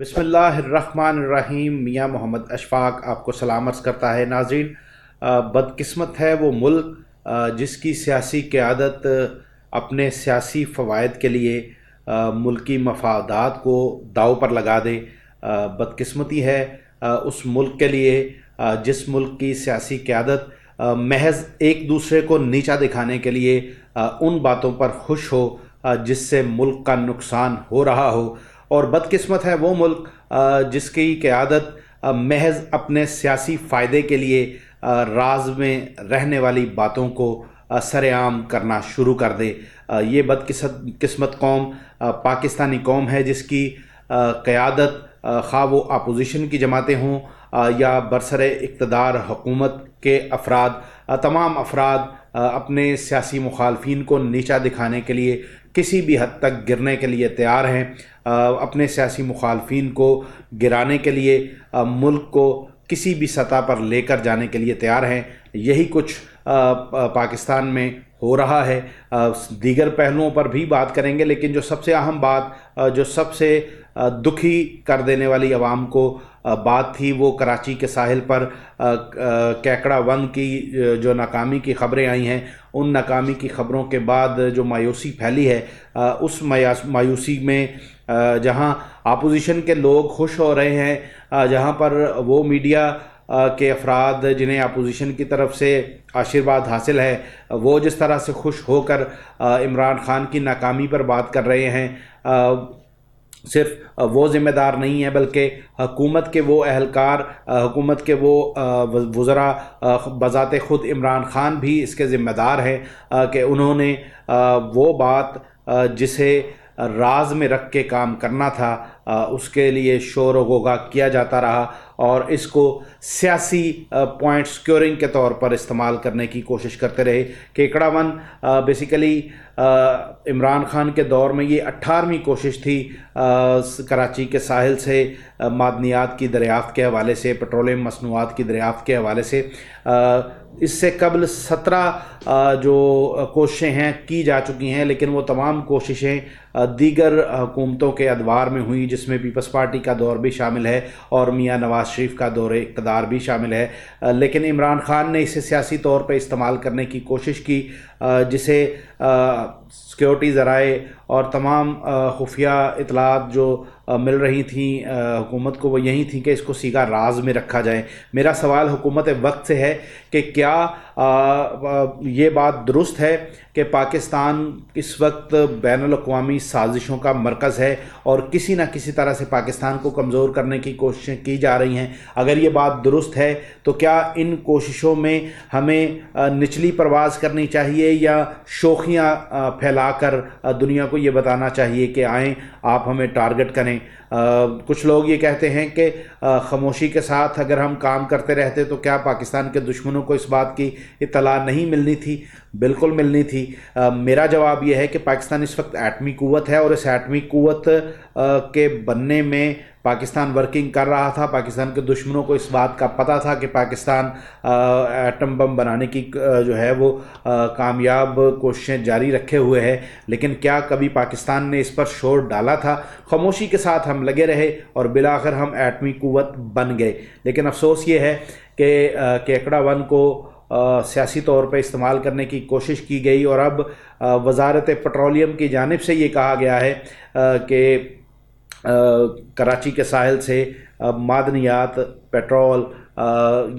बिस्मिल्लाहिर्रहमानिर्रहीम। मियाँ मोहम्मद अशफाक आपको सलाम अर्ज़ करता है। नाज़रीन, बदकिस्मत है वो मुल्क जिसकी सियासी क़यादत अपने सियासी फ़वाइद के लिए मुल्की मफादात को दाव पर लगा दे। बदकिस्मती है उस मुल्क के लिए जिस मुल्क की सियासी क़यादत महज एक दूसरे को नीचा दिखाने के लिए उन बातों पर खुश हो जिससे मुल्क का नुकसान हो रहा हो। और बदकिस्मत है वो मुल्क जिसकी क़यादत महज अपने सियासी फ़ायदे के लिए राज में रहने वाली बातों को सरेआम करना शुरू कर दे। ये बदकिस्मत कौम पाकिस्तानी कौम है जिसकी क़यादत खा वो अपोजिशन की जमातें हों या बरसरे इक़्तिदार हुकूमत के अफराद, तमाम अफराद अपने सियासी मुखालफिन को नीचा दिखाने के लिए किसी भी हद तक गिरने के लिए तैयार हैं। अपने सियासी मुखालफिन को गिराने के लिए मुल्क को किसी भी सतह पर लेकर जाने के लिए तैयार हैं। यही कुछ पाकिस्तान में हो रहा है। दीगर पहलुओं पर भी बात करेंगे, लेकिन जो सबसे अहम बात, जो सबसे दुखी कर देने वाली आवाम को बात थी, वो कराची के साहिल पर केकड़ा वन की जो नाकामी की खबरें आई हैं, उन नाकामी की खबरों के बाद जो मायूसी फैली है, उस मायूसी में जहां अपोजिशन के लोग खुश हो रहे हैं, जहां पर वो मीडिया के अफराद जिन्हें अपोजिशन की तरफ से आशीर्वाद हासिल है, वो जिस तरह से खुश होकर इमरान खान की नाकामी पर बात कर रहे हैं, सिर्फ वो ज़िम्मेदार नहीं है बल्कि हुकूमत के वो अहलकार, हुकूमत के वो वज़रा, बज़ाते ख़ुद इमरान खान भी इसके ज़िम्मेदार हैं कि उन्होंने वो बात जिसे राज में रख के काम करना था उसके लिए शोर व गोगा किया जाता रहा और इसको सियासी पॉइंट स्कोरिंग के तौर पर इस्तेमाल करने की कोशिश करते रहे। केकड़ा वन बेसिकली इमरान खान के दौर में ये 18वीं कोशिश थी कराची के साहिल से मादनियात की दरियाफ़त के हवाले से, पेट्रोलियम मसनूआत की दरियाफ़त के हवाले से। इससे कबल 17 जो कोशिशें हैं की जा चुकी हैं, लेकिन वो तमाम कोशिशें दीगर हुकूमतों के अदवार में हुई, जिसमें पीपल्स पार्टी का दौर भी शामिल है और मियाँ नवाज शरीफ का दौर इक़्तिदार भी शामिल है। लेकिन इमरान खान ने इसे सियासी तौर पर इस्तेमाल करने की कोशिश की, जिसे सिक्योरिटी ज़राए और तमाम खुफिया इतलात जो मिल रही थी हुकूमत को, वो यही थी कि इसको सीधा राज में रखा जाए। मेरा सवाल हुकूमत वक्त से है कि क्या ये बात दुरुस्त है कि पाकिस्तान इस वक्त बैनुल-अक़वामी साजिशों का मरकज़ है और किसी न किसी तरह से पाकिस्तान को कमज़ोर करने की कोशिशें की जा रही हैं? अगर ये बात दुरुस्त है तो क्या इन कोशिशों में हमें निचली परवाज़ करनी चाहिए या शोखियाँ फैलाकर दुनिया को ये बताना चाहिए कि आएँ आप हमें टारगेट करें? कुछ लोग ये कहते हैं कि खामोशी के साथ अगर हम काम करते रहते तो क्या पाकिस्तान के दुश्मनों को इस बात की इत्तला नहीं मिलनी थी? बिल्कुल मिलनी थी। मेरा जवाब यह है कि पाकिस्तान इस वक्त एटमी क़ुव्वत है और इस एटमी क़ुव्वत के बनने में पाकिस्तान वर्किंग कर रहा था। पाकिस्तान के दुश्मनों को इस बात का पता था कि पाकिस्तान एटम बम बनाने की जो है वो कामयाब कोशिशें जारी रखे हुए है, लेकिन क्या कभी पाकिस्तान ने इस पर शोर डाला था? खामोशी के साथ हम लगे रहे और बिलाखिर हम एटमी क़ुव्वत बन गए। लेकिन अफसोस ये है कि केकड़ा वन को सियासी तौर पर इस्तेमाल करने की कोशिश की गई और अब वज़ारत पेट्रोलियम की जानिब से ये कहा गया है कि कराची के साहिल से मादनियात, पेट्रोल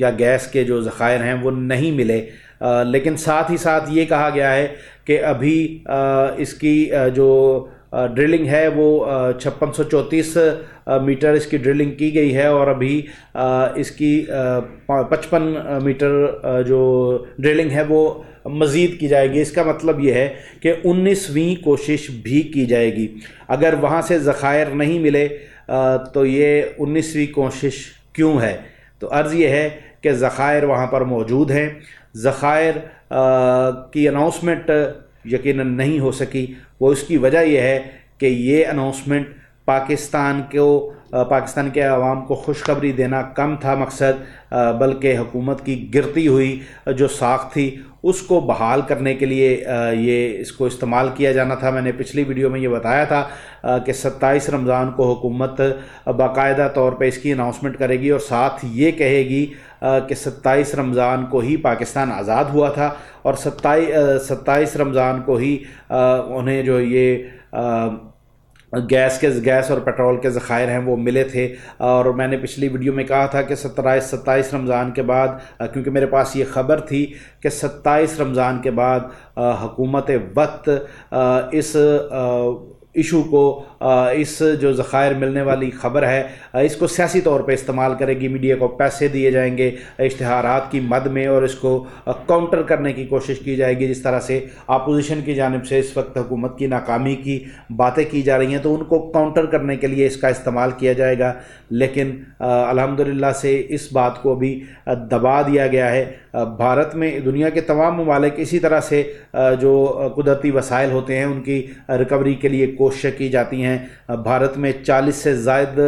या गैस के जो ज़खायर हैं वो नहीं मिले। लेकिन साथ ही साथ ये कहा गया है कि अभी इसकी जो ड्रिलिंग है वो 5634 मीटर इसकी ड्रिलिंग की गई है और अभी इसकी 55 मीटर जो ड्रिलिंग है वो मज़ीद की जाएगी। इसका मतलब ये है कि 19वीं कोशिश भी की जाएगी। अगर वहाँ से ज़खायर नहीं मिले तो ये 19वीं कोशिश क्यों है? तो अर्ज़ ये है कि ज़खायर वहाँ पर मौजूद हैं। ज़खायर की अनाउंसमेंट यकीनन नहीं हो सकी। वो इसकी वजह यह है कि ये अनाउंसमेंट पाकिस्तान के अवाम को खुशखबरी देना कम था मकसद, बल्कि हुकूमत की गिरती हुई जो साख थी उसको बहाल करने के लिए ये इसको इस्तेमाल किया जाना था। मैंने पिछली वीडियो में ये बताया था कि 27 रमज़ान को हुकूमत बाकायदा तौर पे इसकी अनाउंसमेंट करेगी और साथ ये कहेगी कि 27 रमज़ान को ही पाकिस्तान आज़ाद हुआ था और 27 रमज़ान को ही उन्हें जो ये गैस और पेट्रोल के ज़खायर हैं वो मिले थे। और मैंने पिछली वीडियो में कहा था कि 27 रमज़ान के बाद, क्योंकि मेरे पास ये ख़बर थी कि 27 रमज़ान के बाद हुकूमत वक्त इस इशू को, इस जो ज़खायर मिलने वाली ख़बर है इसको सियासी तौर पे इस्तेमाल करेगी, मीडिया को पैसे दिए जाएंगे इश्तिहारात की मद में और इसको काउंटर करने की कोशिश की जाएगी। जिस तरह से अपोजिशन की जानिब से इस वक्त हुकूमत की नाकामी की बातें की जा रही हैं तो उनको काउंटर करने के लिए इसका इस्तेमाल किया जाएगा। लेकिन अल्हम्दुलिल्लाह से इस बात को अभी दबा दिया गया है। भारत में दुनिया के तमाम ममालिक इसी तरह से जो कुदरती वसाइल होते हैं उनकी रिकवरी के लिए कोशिशें की जाती हैं। भारत में 40 से ज़ायद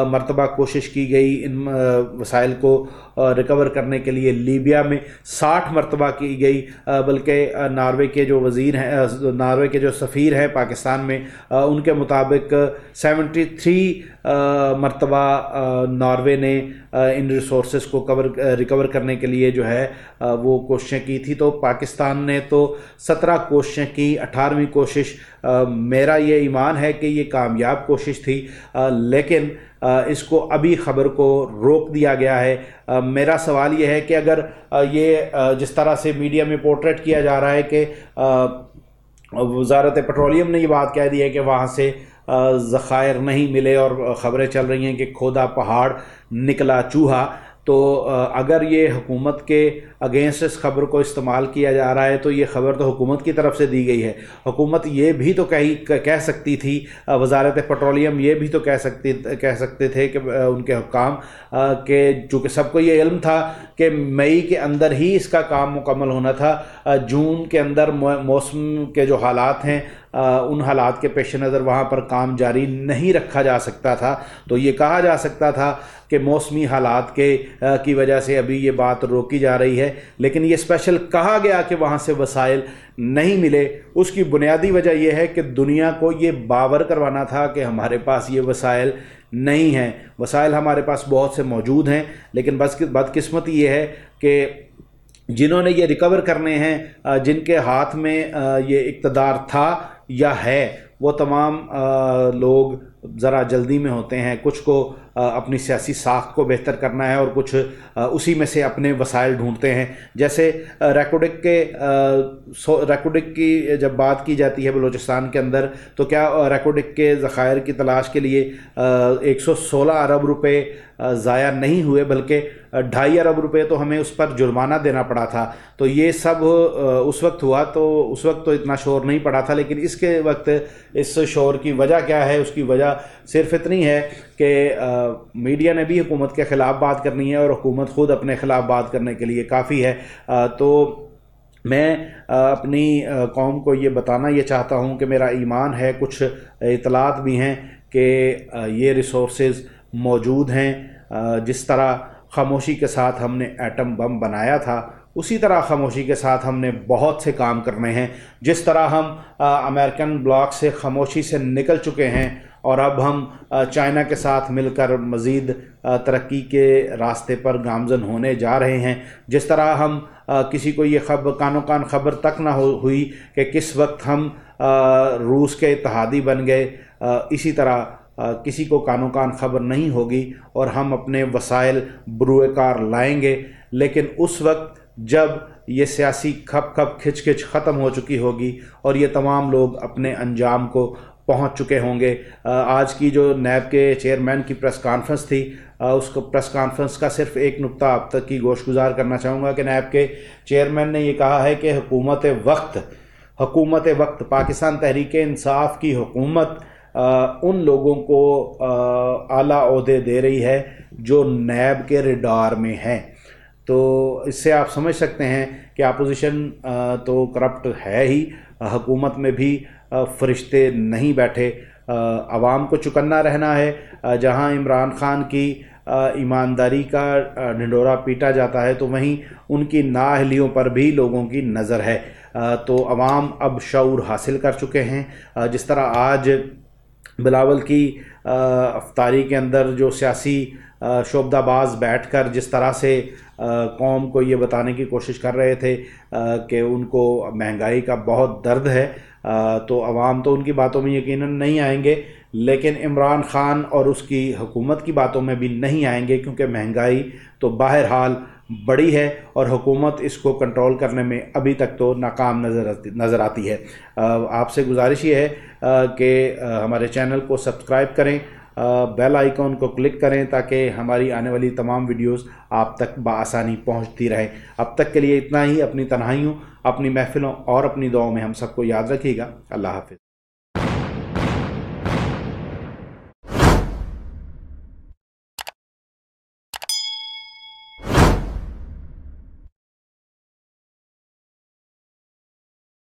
मरतबा कोशिश की गई इन वसाइल को रिकवर करने के लिए। लीबिया में 60 मरतबा की गई, बल्कि नॉर्वे के जो वज़ीर हैं, नॉर्वे के जो सफ़ीर हैं पाकिस्तान में, उनके मुताबिक 73 मरतबा नॉर्वे ने इन रिसोर्सेज को रिकवर करने के लिए जो है वो कोशिशें की थी। तो पाकिस्तान ने तो 17 कोशिशें की, 18वीं कोशिश मेरा ये ईमान है कि ये कामयाब कोशिश थी, लेकिन इसको अभी ख़बर को रोक दिया गया है। मेरा सवाल ये है कि अगर ये जिस तरह से मीडिया में पोर्ट्रेट किया जा रहा है कि वज़ारत पेट्रोलियम ने ये बात कह दी है कि वहाँ से ज़खायर नहीं मिले और ख़बरें चल रही हैं कि खोदा पहाड़ निकला चूहा, तो अगर ये हुकूमत के अगेंस्ट इस खबर को इस्तेमाल किया जा रहा है तो ये खबर तो हुकूमत की तरफ से दी गई है। हुकूमत ये भी तो कह सकती थी, वज़ारत पेट्रोलियम ये भी तो कह सकते थे कि उनके हुक्काम के, चूँकि सबको ये इल्म था कि मई के अंदर ही इसका काम मुकम्मल होना था, जून के अंदर मौसम के जो हालात हैं उन हालात के पेश नज़र वहाँ पर काम जारी नहीं रखा जा सकता था। तो ये कहा जा सकता था कि मौसमी हालात की वजह से अभी ये बात रोकी जा रही है, लेकिन ये स्पेशल कहा गया कि वहाँ से वसाइल नहीं मिले। उसकी बुनियादी वजह यह है कि दुनिया को ये बावर करवाना था कि हमारे पास ये वसाइल नहीं हैं। वसाइल हमारे पास बहुत से मौजूद हैं, लेकिन बदकिस्मती ये है कि जिन्होंने ये रिकवर करने हैं, जिनके हाथ में ये इक़्तिदार था या है, वो तमाम लोग ज़रा जल्दी में होते हैं। कुछ को अपनी सियासी साख को बेहतर करना है और कुछ उसी में से अपने वसाइल ढूंढते हैं। जैसे रैकोडिक की जब बात की जाती है बलूचिस्तान के अंदर, तो क्या रैकोडिक के ज़खायर की तलाश के लिए 116 अरब रुपए ज़ाया नहीं हुए, बल्कि 2.5 अरब रुपए तो हमें उस पर जुर्माना देना पड़ा था। तो ये सब उस वक्त हुआ, तो उस वक्त तो इतना शोर नहीं पड़ा था, लेकिन इसके वक्त इस शोर की वजह क्या है? उसकी वजह सिर्फ इतनी है कि मीडिया ने भी हुकूमत के ख़िलाफ़ बात करनी है और हुकूमत ख़ुद अपने ख़िलाफ़ बात करने के लिए काफ़ी है। तो मैं अपनी कौम को ये बताना ये चाहता हूँ कि मेरा ईमान है, कुछ इतलात भी हैं कि ये रिसोर्सेज मौजूद हैं। जिस तरह खामोशी के साथ हमने एटम बम बनाया था, उसी तरह खामोशी के साथ हमने बहुत से काम करने हैं। जिस तरह हम अमेरिकन ब्लॉक से खामोशी से निकल चुके हैं और अब हम चाइना के साथ मिलकर मज़ीद तरक्की के रास्ते पर गामज़न होने जा रहे हैं। जिस तरह हम किसी को ये कानो कान खबर तक ना हुई कि किस वक्त हम रूस के इत्तेहादी बन गए, इसी तरह किसी को कानो कान खबर नहीं होगी और हम अपने वसाइल बरूए कार लाएंगे। लेकिन उस वक्त जब ये सियासी खप खिच ख़त्म हो चुकी होगी और ये तमाम लोग अपने अंजाम को पहुंच चुके होंगे। आज की जो नैब के चेयरमैन की प्रेस कॉन्फ्रेंस थी, उस प्रेस कॉन्फ्रेंस का सिर्फ एक नुक्ता आप तक की गोशगुजार करना चाहूँगा कि नैब के चेयरमैन ने ये कहा है कि हुकूमत वक्त पाकिस्तान तहरीक इंसाफ की हुकूमत उन लोगों को आला ओहदे दे रही है जो नैब के रिडार में हैं। तो इससे आप समझ सकते हैं कि अपोजिशन तो करप्ट है ही, हुकूमत में भी फरिश्ते नहीं बैठे। عوام کو چکنا رہنا ہے۔ جہاں عمران خان کی ایمانداری کا ڈھنڈورا پیٹا جاتا ہے تو وہیں ان کی نااہلیوں پر بھی لوگوں کی نظر ہے۔ تو عوام اب شعور حاصل کر چکے ہیں۔ جس طرح آج بلاول کی افطاری کے اندر جو سیاسی شعبدہ باز بیٹھ کر جس طرح سے قوم کو یہ بتانے کی کوشش کر رہے تھے کہ ان کو مہنگائی کا بہت درد ہے، تو عوام تو ان کی باتوں میں یقیناً نہیں آئیں گے، لیکن عمران خان اور اس کی حکومت کی باتوں میں بھی نہیں آئیں گے، کیونکہ مہنگائی تو بہرحال بڑی ہے اور حکومت اس کو کنٹرول کرنے میں ابھی تک تو ناکام نظر آتی ہے۔ آپ سے گزارش یہ ہے کہ ہمارے چینل کو سبسکرائب کریں، بیل آئیکن کو کلک کریں تاکہ ہماری آنے والی تمام ویڈیوز آپ تک بآسانی پہنچتی رہیں۔ اب تک کے لیے اتنا ہی۔ اپنی تنہائیوں، اپنی محفلوں اور اپنی دعاؤں میں ہم سب کو یاد رکھیے گا۔ اللہ حافظ۔